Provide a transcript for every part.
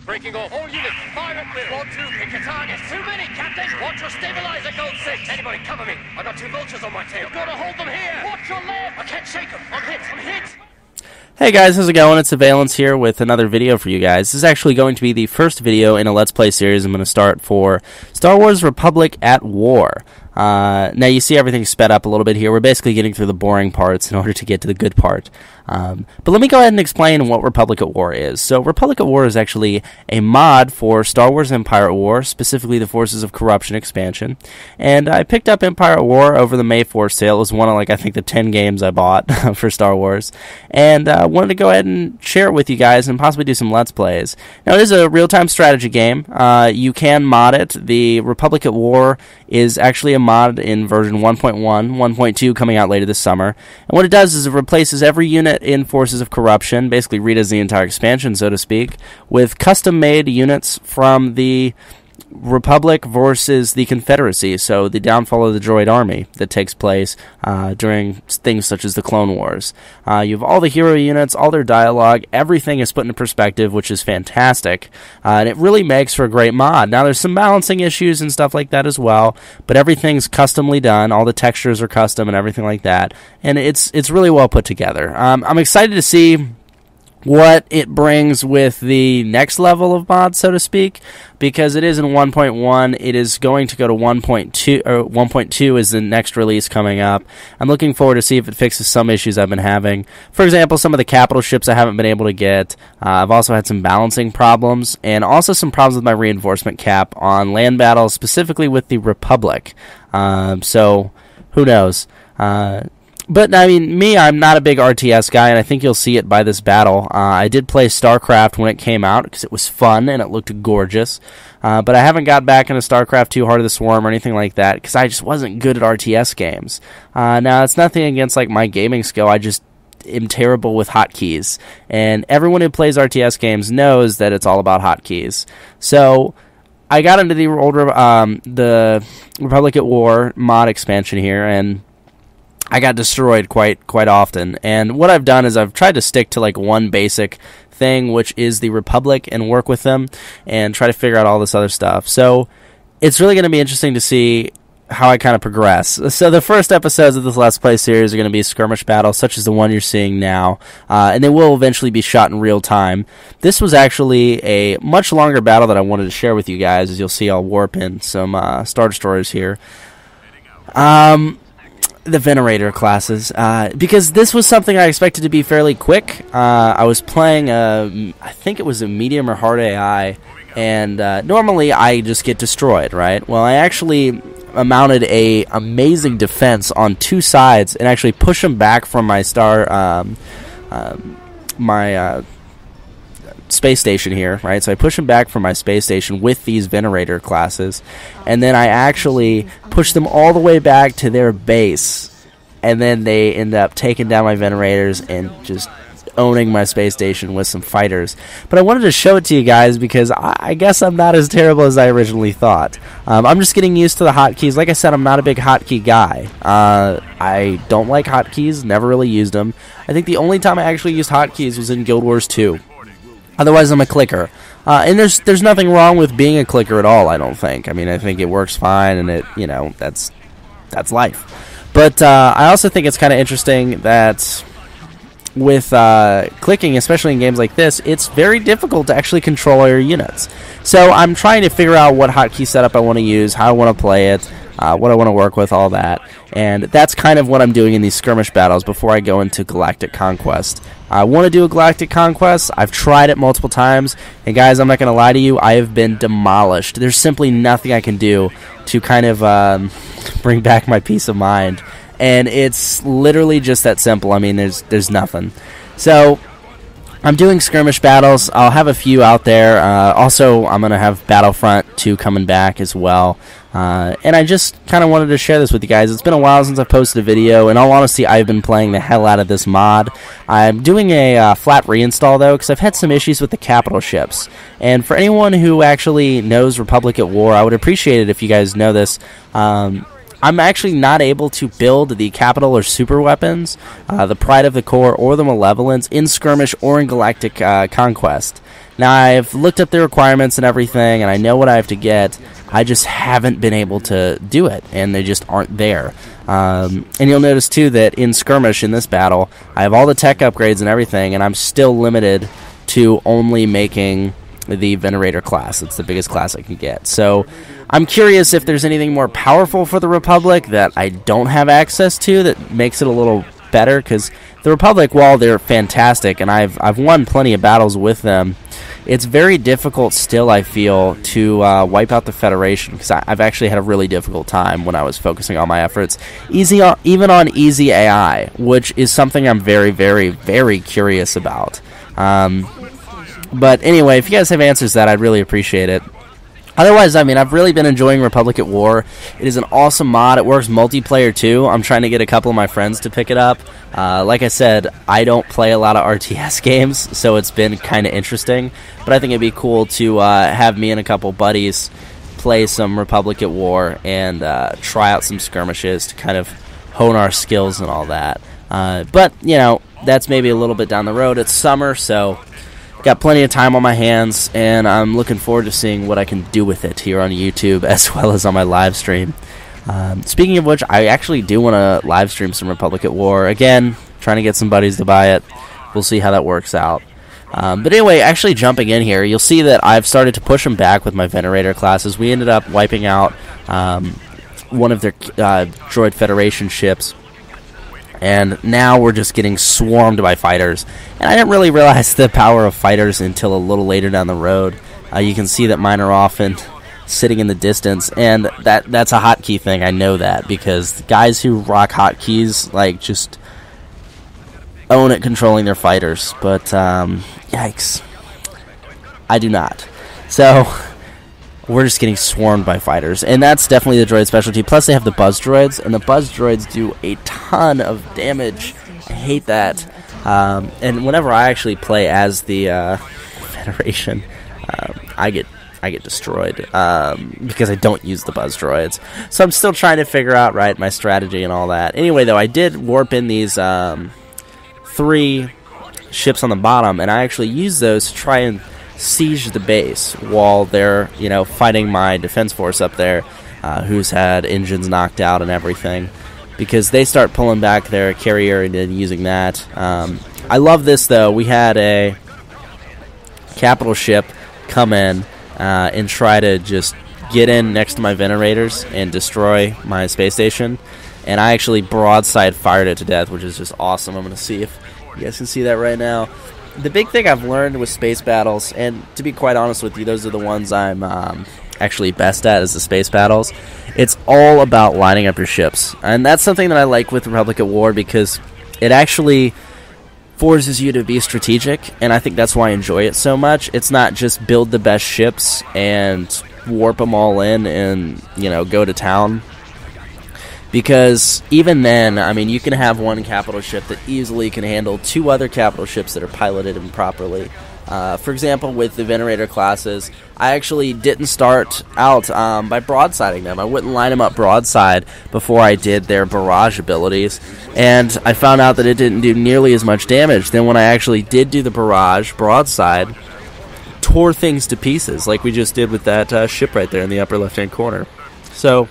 Breaking off. All units, fire at will. 1-2, pick a target. Too many, Captain. Watch your stabilizer, Gold 6. Anybody cover me. I got 2 vultures on my tail. Gotta hold them here. Watch your left. I can't shake them. I'm hit. Hey guys, how's it going? It's Avialence here with another video for you guys. This is actually going to be the first video in a Let's Play series I'm going to start for Star Wars Republic at War. Now you see everything sped up a little bit here. We're basically getting through the boring parts in order to get to the good part. But let me go ahead and explain what Republic at War is. So Republic at War is actually a mod for Star Wars Empire at War, specifically the Forces of Corruption expansion. And I picked up Empire at War over the May 4th sale. It was one of, I think the 10 games I bought for Star Wars. And wanted to go ahead and share it with you guys and possibly do some Let's Plays. Now it is a real-time strategy game. You can mod it. The Republic at War is actually a mod in version 1.1, 1.2 coming out later this summer. And what it does is it replaces every unit in Forces of Corruption, basically redoes the entire expansion, so to speak, with custom-made units from the Republic versus the Confederacy, so the downfall of the droid army that takes place during things such as the Clone Wars. You have all the hero units, all their dialogue, everything is put into perspective, which is fantastic, and it really makes for a great mod. Now there's some balancing issues and stuff like that as well, but everything's customly done, all the textures are custom and everything like that, and it's really well put together. I'm excited to see what it brings with the next level of mods, so to speak, because it is in 1.1. It is going to go to 1.2, or 1.2 is the next release coming up. I'm looking forward to see if it fixes some issues I've been having. For example, some of the capital ships I haven't been able to get. I've also had some balancing problems, and also some problems with my reinforcement cap on land battles, specifically with the Republic. So, who knows? But, I mean, I'm not a big RTS guy, and I think you'll see it by this battle. I did play StarCraft when it came out, because it was fun, and it looked gorgeous. But I haven't got back into StarCraft 2 Heart of the Swarm or anything like that, because I just wasn't good at RTS games. Now, it's nothing against, my gaming skill. I just am terrible with hotkeys. And everyone who plays RTS games knows that it's all about hotkeys. So I got into the Republic at War mod expansion here, and I got destroyed quite often, and what I've done is I've tried to stick to one basic thing, which is the Republic, and work with them and try to figure out all this other stuff. So it's really going to be interesting to see how I kind of progress. So the first episodes of this Let's Play series are going to be skirmish battles, such as the one you're seeing now, and they will eventually be shot in real time. This was actually a much longer battle that I wanted to share with you guys. As you'll see, I'll warp in some Star Destroyers here. The Venerator classes, because this was something I expected to be fairly quick. I was playing, I think it was a medium or hard AI, and normally I just get destroyed, right? Well, I actually mounted a amazing defense on 2 sides and actually push them back from my space station here, right? So I push them back from my space station with these Venerator classes, and then I actually push them all the way back to their base, and then they end up taking down my Venerators and just owning my space station with some fighters. But I wanted to show it to you guys because I guess I'm not as terrible as I originally thought. I'm just getting used to the hotkeys. Like I said, I'm not a big hotkey guy. I don't like hotkeys, never really used them. I think the only time I actually used hotkeys was in Guild Wars 2. Otherwise, I'm a clicker. And there's nothing wrong with being a clicker at all, I don't think. I mean, I think it works fine, and that's life. But I also think it's kind of interesting that with clicking, especially in games like this, it's very difficult to actually control your units. So I'm trying to figure out what hotkey setup I want to use, how I want to play it, what I want to work with, all that. And that's kind of what I'm doing in these skirmish battles before I go into Galactic Conquest. I want to do a Galactic Conquest. I've tried it multiple times, and guys, I'm not going to lie to you, I have been demolished. There's simply nothing I can do to kind of bring back my peace of mind. And it's literally just that simple. I mean, there's nothing. So I'm doing skirmish battles. I'll have a few out there. Also, I'm going to have Battlefront 2 coming back as well. And I just kind of wanted to share this with you guys. It's been a while since I posted a video. In all honesty, I've been playing the hell out of this mod. I'm doing a flat reinstall, though, because I've had some issues with the capital ships. And for anyone who actually knows Republic at War, I would appreciate it if you guys know this. I'm actually not able to build the capital or super weapons, the Pride of the Core, or the Malevolence in Skirmish or in Galactic Conquest. Now, I've looked up the requirements and everything, and I know what I have to get. I just haven't been able to do it, and they just aren't there. And you'll notice, too, that in Skirmish, in this battle, I have all the tech upgrades and everything, and I'm still limited to only making the Venerator class. It's the biggest class I can get. So I'm curious if there's anything more powerful for the Republic that I don't have access to that makes it a little better, because the Republic, while they're fantastic, and I've won plenty of battles with them, it's very difficult still, I feel, to wipe out the Federation, because I've actually had a really difficult time when I was focusing all my efforts, even on easy AI, which is something I'm very, very, very curious about. But anyway, if you guys have answers to that, I'd really appreciate it. Otherwise, I mean, I've really been enjoying Republic at War. It is an awesome mod. It works multiplayer, too. I'm trying to get a couple of my friends to pick it up. Like I said, I don't play a lot of RTS games, so it's been kind of interesting. But I think it'd be cool to have me and a couple buddies play some Republic at War and try out some skirmishes to kind of hone our skills and all that. But, you know, that's maybe a little bit down the road. It's summer, so got plenty of time on my hands, and I'm looking forward to seeing what I can do with it here on YouTube as well as on my live stream. Speaking of which, I actually do want to live stream some Republic at War. Again, trying to get some buddies to buy it. We'll see how that works out. But anyway, actually jumping in here, you'll see that I've started to push them back with my Venerator classes. We ended up wiping out one of their Droid Federation ships, and now we're just getting swarmed by fighters. And I didn't really realize the power of fighters until a little later down the road. You can see that mine are often sitting in the distance, and that's a hotkey thing. I know that, because guys who rock hotkeys, like, just own at controlling their fighters. But, yikes. I do not. So we're just getting swarmed by fighters, and that's definitely the droid specialty. Plus, they have the buzz droids, and the buzz droids do a ton of damage. I hate that. And whenever I actually play as the Federation, I get destroyed because I don't use the buzz droids. So I'm still trying to figure out my strategy and all that. Anyway, though, I did warp in these 3 ships on the bottom, and I actually used those to try and siege the base while they're, fighting my defense force up there, who's had engines knocked out and everything, because they start pulling back their carrier and then using that. I love this, though. We had a capital ship come in and try to just get in next to my Venerators and destroy my space station, and I actually broadside fired it to death, which is just awesome. I'm going to see if you guys can see that right now. The big thing I've learned with space battles, and to be quite honest with you, those are the ones I'm actually best at, is the space battles. It's all about lining up your ships, and that's something that I like with Republic at War, because it actually forces you to be strategic, and I think that's why I enjoy it so much. It's not just build the best ships and warp them all in and, go to town. Because even then, I mean, you can have one capital ship that easily can handle 2 other capital ships that are piloted improperly. For example, with the Venerator classes, I actually didn't start out by broadsiding them. I wouldn't line them up broadside before I did their barrage abilities, and I found out that it didn't do nearly as much damage. Then when I actually did do the barrage broadside, tore things to pieces, like we just did with that ship right there in the upper left-hand corner. So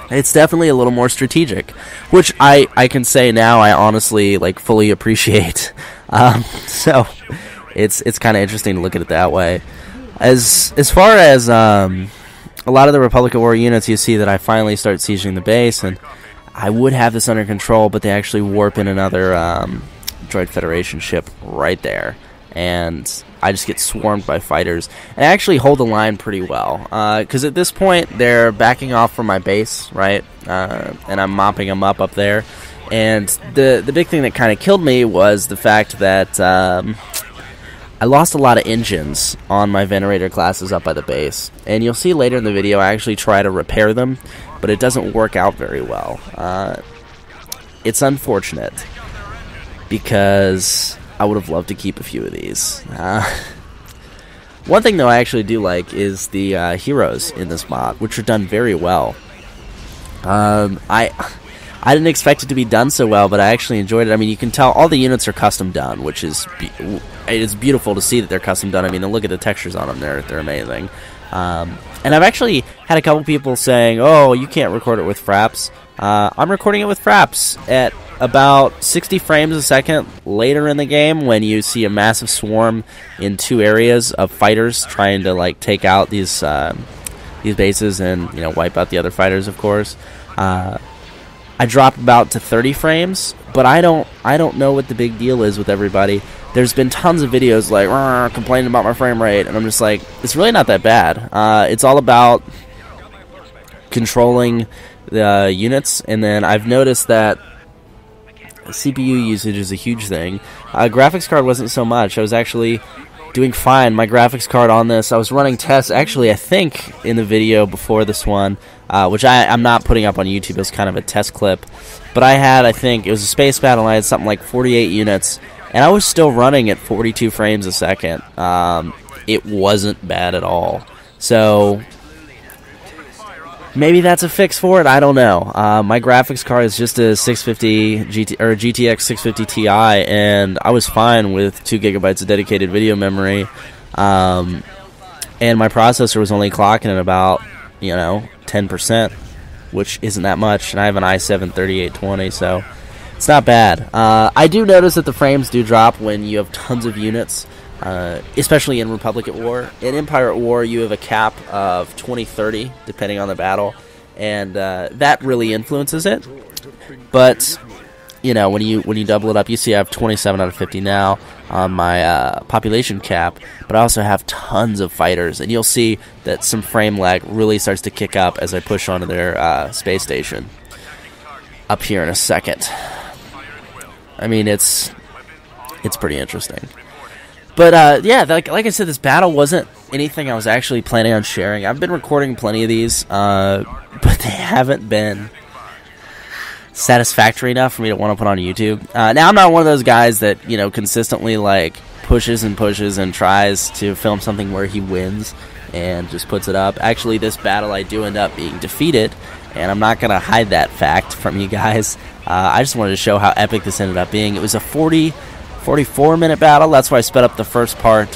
it's definitely a little more strategic, which I can say now I honestly fully appreciate. So it's kind of interesting to look at it that way. As far as a lot of the Republic of War units, you see that I finally start sieging the base, and I would have this under control, but they actually warp in another Droid Federation ship right there, and I just get swarmed by fighters. And I actually hold the line pretty well, because at this point they're backing off from my base, right? And I'm mopping them up there. And the big thing that kind of killed me was the fact that I lost a lot of engines on my Venerator classes up by the base. And you'll see later in the video I actually try to repair them, but it doesn't work out very well. It's unfortunate, because I would have loved to keep a few of these. One thing, though, I actually do like is the heroes in this mod, which are done very well. I didn't expect it to be done so well, but I actually enjoyed it. I mean, you can tell all the units are custom done, which is it's beautiful to see that they're custom done. I mean, look at the textures on them; they're amazing. And I've actually had a couple people saying, "Oh, you can't record it with fraps." I'm recording it with fraps at about 60 frames a second later in the game, when you see a massive swarm in 2 areas of fighters trying to like take out these bases and wipe out the other fighters, of course. I drop about to 30 frames, but I don't know what the big deal is with everybody. There's been tons of videos like complaining about my frame rate, and I'm just like, it's really not that bad. It's all about controlling the units, and then I've noticed that CPU usage is a huge thing. Graphics card wasn't so much. I was actually doing fine. My graphics card on this, I was running tests, actually, I think, in the video before this one, which I'm not putting up on YouTube. It was kind of a test clip. But I think, it was a space battle, and I had something like 48 units, and I was still running at 42 frames a second. It wasn't bad at all. So maybe that's a fix for it. I don't know. My graphics card is just a 650 GTX 650 Ti, and I was fine with 2 gigabytes of dedicated video memory. And my processor was only clocking at about 10%, which isn't that much. And I have an i7 3820, so it's not bad. I do notice that the frames do drop when you have tons of units. Especially in Republic at War. In Empire at War, you have a cap of 20-30, depending on the battle, and that really influences it. But when you double it up, you see I have 27 out of 50 now on my population cap, but I also have tons of fighters, and you'll see that some frame lag really starts to kick up as I push onto their space station up here in a second. I mean, it's pretty interesting. But, yeah, like I said, this battle wasn't anything I was actually planning on sharing. I've been recording plenty of these, but they haven't been satisfactory enough for me to want to put on YouTube. Now, I'm not one of those guys that, consistently, pushes and tries to film something where he wins and just puts it up. Actually, this battle, I do end up being defeated, and I'm not going to hide that fact from you guys. I just wanted to show how epic this ended up being. It was a 44-minute battle. That's why I sped up the first part,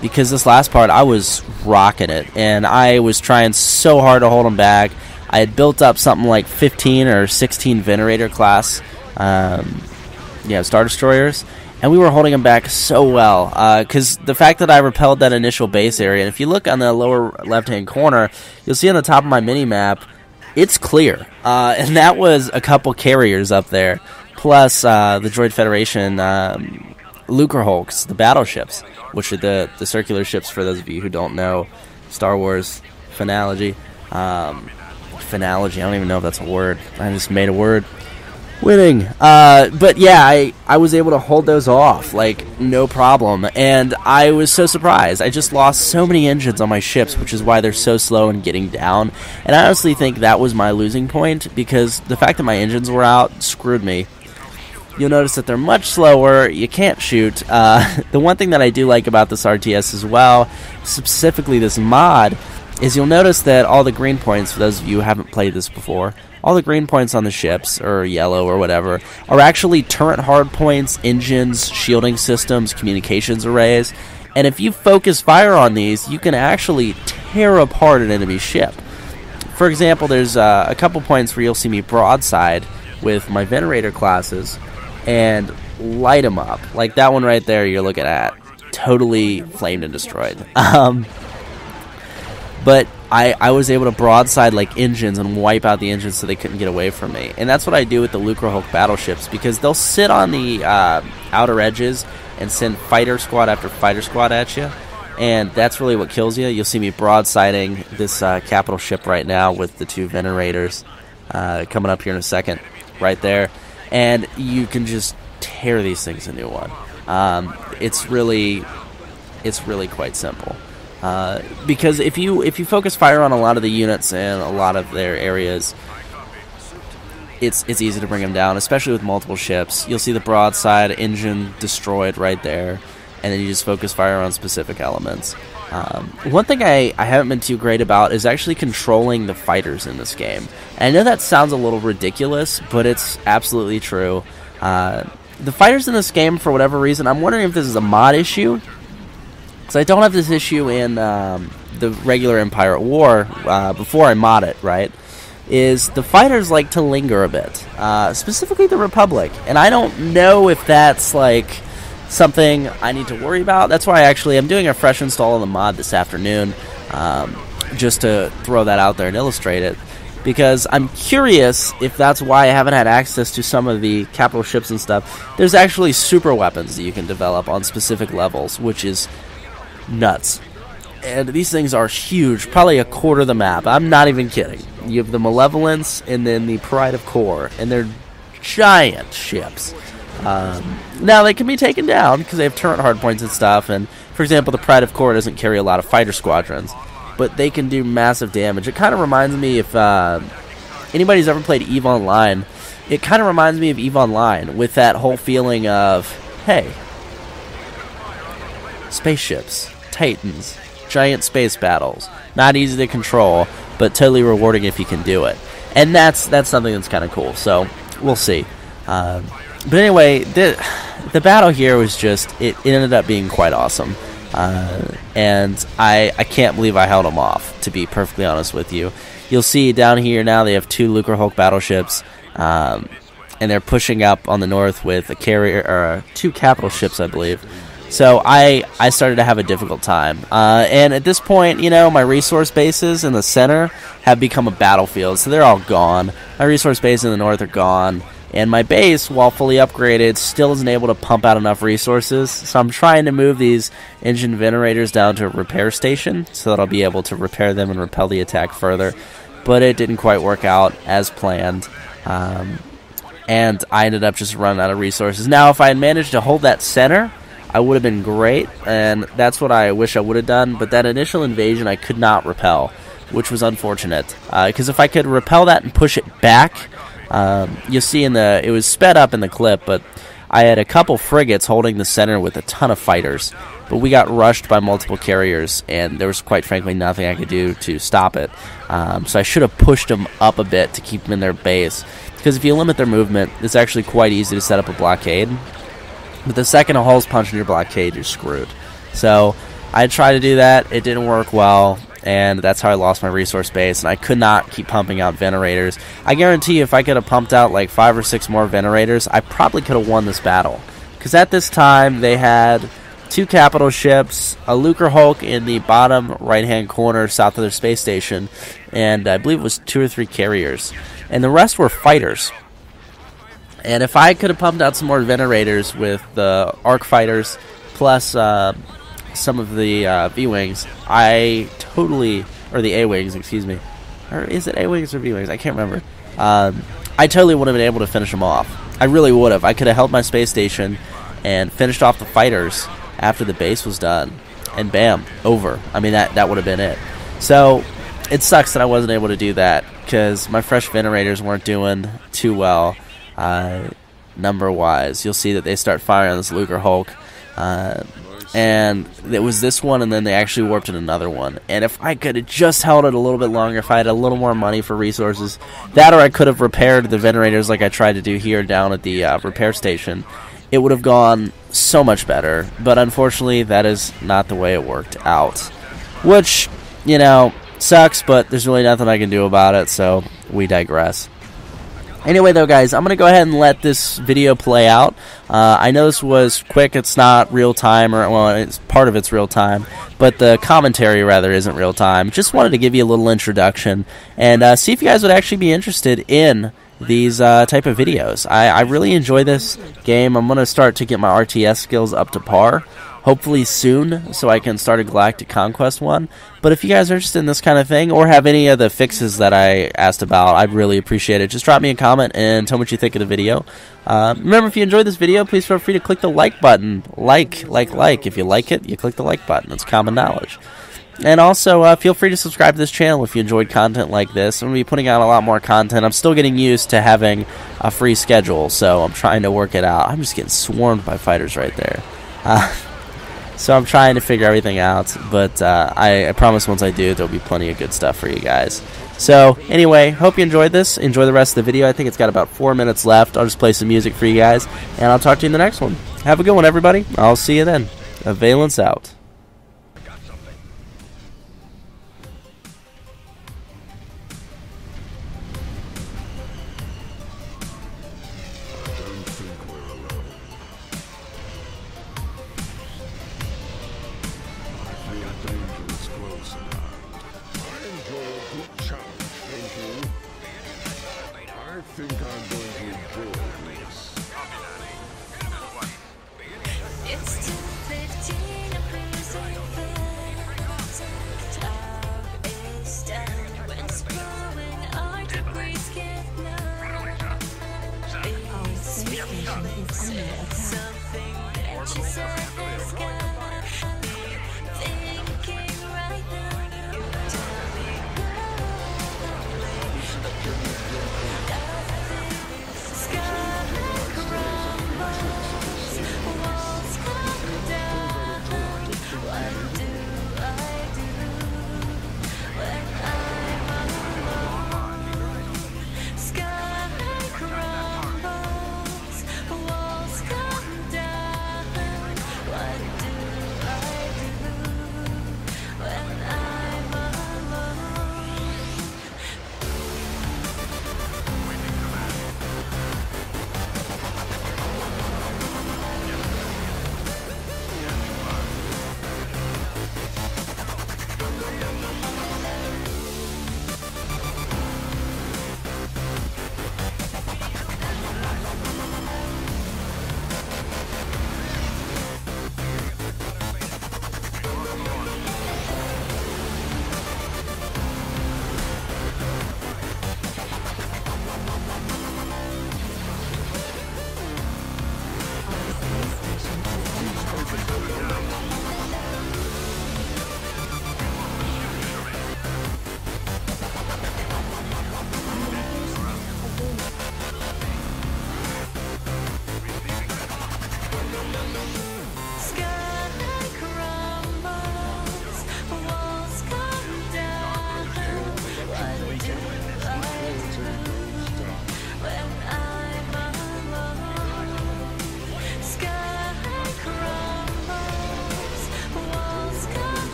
because this last part I was rocking it, and I was trying so hard to hold them back. I had built up something like 15 or 16 Venerator class Star Destroyers, and we were holding them back so well, because the fact that I repelled that initial base area, and if you look on the lower left-hand corner, you'll see on the top of my mini-map, it's clear, and that was a couple carriers up there. Plus, the Droid Federation Lucre Hulks, the battleships, which are the circular ships, for those of you who don't know Star Wars phonology. Phonology, I don't even know if that's a word. I just made a word. Winning. But yeah, I was able to hold those off, no problem. And I was so surprised. I just lost so many engines on my ships, which is why they're so slow in getting down. And I honestly think that was my losing point, because the fact that my engines were out screwed me. You'll notice that they're much slower. You can't shoot. The one thing that I do like about this RTS as well, specifically this mod, is you'll notice that all the green points, for those of you who haven't played this before, all the green points on the ships, or yellow or whatever, are actually turret hard points, engines, shielding systems, communications arrays. And if you focus fire on these, you can actually tear apart an enemy ship. For example, there's a couple points where you'll see me broadside with my Venerator classes and light them up. Like that one right there you're looking at. Totally flamed and destroyed. But I was able to broadside engines and wipe out the engines so they couldn't get away from me. And that's what I do with the Lucre Hulk battleships, because they'll sit on the outer edges and send fighter squad after fighter squad at you. And that's really what kills you. You'll see me broadsiding this capital ship right now with the 2 Venerators coming up here in a second. Right there. And you can just tear these things a new one. It's really quite simple. Because if you focus fire on a lot of the units and a lot of their areas, it's easy to bring them down, especially with multiple ships. You'll see the broadside engine destroyed right there, and then you just focus fire on specific elements. One thing I haven't been too great about is actually controlling the fighters in this game. And I know that sounds a little ridiculous, but it's absolutely true. the fighters in this game, for whatever reason, I'm wondering if this is a mod issue, because I don't have this issue in the regular Empire at War before I mod it, right? Is the fighters like to linger a bit, specifically the Republic, and I don't know if that's like something I need to worry about. That's why I'm doing a fresh install of the mod this afternoon, just to throw that out there and illustrate it, because I'm curious if that's why I haven't had access to some of the capital ships and stuff. There's actually super weapons that you can develop on specific levels, which is nuts. And these things are huge, probably a quarter of the map. I'm not even kidding. You have the Malevolence and then the Pride of Core, and they're giant ships. Now, they can be taken down because they have turret hardpoints and stuff, and, for example, the Pride of Core doesn't carry a lot of fighter squadrons, but they can do massive damage. It kind of reminds me, if anybody's ever played EVE Online, it kind of reminds me of EVE Online, with that whole feeling of, hey, spaceships, Titans, giant space battles, not easy to control, but totally rewarding if you can do it. And that's something that's kind of cool, so we'll see. But anyway, the battle here was just, it ended up being quite awesome. And I can't believe I held them off, to be perfectly honest with you. You'll see down here now they have 2 Lucre Hulk battleships, and they're pushing up on the north with a carrier, or 2 capital ships, I believe. So I started to have a difficult time. And at this point, you know, my resource bases in the center have become a battlefield, so they're all gone. My resource bases in the north are gone. And my base, while fully upgraded, still isn't able to pump out enough resources. So I'm trying to move these engine venerators down to a repair station so that I'll be able to repair them and repel the attack further. But it didn't quite work out as planned. And I ended up just running out of resources. Now, if I had managed to hold that center, I would have been great, and that's what I wish I would have done. But that initial invasion I could not repel, which was unfortunate. Because if I could repel that and push it back, you'll see it was sped up in the clip, but I had a couple frigates holding the center with a ton of fighters. But we got rushed by multiple carriers, and there was quite frankly nothing I could do to stop it. So I should have pushed them up a bit to keep them in their base. Because if you limit their movement, it's actually quite easy to set up a blockade. But the second a hull's punching your blockade, you're screwed. So I tried to do that. It didn't work well, and that's how I lost my resource base. And I could not keep pumping out venerators. I guarantee you, if I could have pumped out like 5 or 6 more venerators, I probably could have won this battle. Because at this time, they had 2 capital ships, a Lucre Hulk in the bottom right-hand corner south of their space station, and I believe it was 2 or 3 carriers. And the rest were fighters. And if I could have pumped out some more venerators with the arc fighters plus some of the V-Wings, or the A-Wings, excuse me. Or is it A-Wings or V-Wings? I can't remember. I totally would have been able to finish them off. I really would have. I could have held my space station and finished off the fighters after the base was done. And bam, over. I mean, that would have been it. So it sucks that I wasn't able to do that, because my fresh venerators weren't doing too well. Number-wise, you'll see that they start firing on this Lucre Hulk, and it was this one, and then they actually warped in another one. And if I could have just held it a little bit longer, if I had a little more money for resources, that or I could have repaired the venerators like I tried to do here down at the repair station, it would have gone so much better. But unfortunately, that is not the way it worked out, which, you know, sucks, but there's really nothing I can do about it, so we digress. Anyway, though, guys, I'm going to go ahead and let this video play out. I know this was quick. It's not real-time, or, well, it's part of it's real-time, but the commentary, rather, isn't real-time. Just wanted to give you a little introduction and see if you guys would actually be interested in these type of videos. I really enjoy this game. I'm going to start to get my RTS skills up to par, hopefully soon, so I can start a Galactic Conquest one. But if you guys are interested in this kind of thing, or have any of the fixes that I asked about, I'd really appreciate it. Just drop me a comment and tell me what you think of the video. Remember, if you enjoyed this video, please feel free to click the like button. Like. If you like it, you click the like button. It's common knowledge. And also, feel free to subscribe to this channel if you enjoyed content like this. I'm going to be putting out a lot more content. I'm still getting used to having a free schedule, so I'm trying to work it out. I'm just getting swarmed by fighters right there. So I'm trying to figure everything out, but I promise once I do, there'll be plenty of good stuff for you guys. So anyway, hope you enjoyed this. Enjoy the rest of the video. I think it's got about 4 minutes left. I'll just play some music for you guys, and I'll talk to you in the next one. Have a good one, everybody. I'll see you then. Avialence out. I think I'm going to enjoy this. It's 2:15, appears Time is done. When scrolling, our degrees get numb. Our space station is under attack. Something that you said has got me thinking right now. Tell me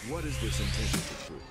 What is this intended to prove?